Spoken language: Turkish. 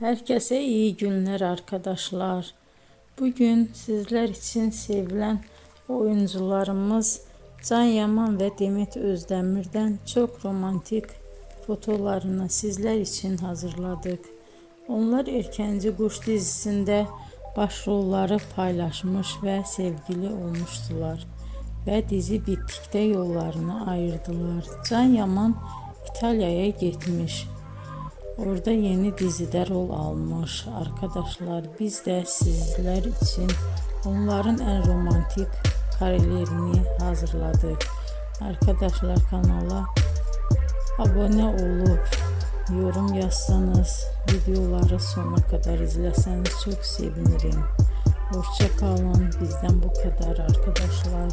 Herkese iyi günler arkadaşlar. Bugün sizler için sevilen oyuncularımız Can Yaman ve Demet Özdemir'den çok romantik fotolarını sizler için hazırladık. Onlar Erkenci Kuş dizisinde başrolları paylaşmış ve sevgili olmuştular. Ve dizi bittikte yollarını ayırdılar. Can Yaman İtalya'ya gitmiş. Orada yeni dizide rol almış arkadaşlar. Biz de sizler için onların en romantik karelerini hazırladık. Arkadaşlar kanala abone olup yorum yazsanız, videoları sona kadar izleseniz çok sevinirim. Hoşça kalın. Bizden bu kadar arkadaşlar.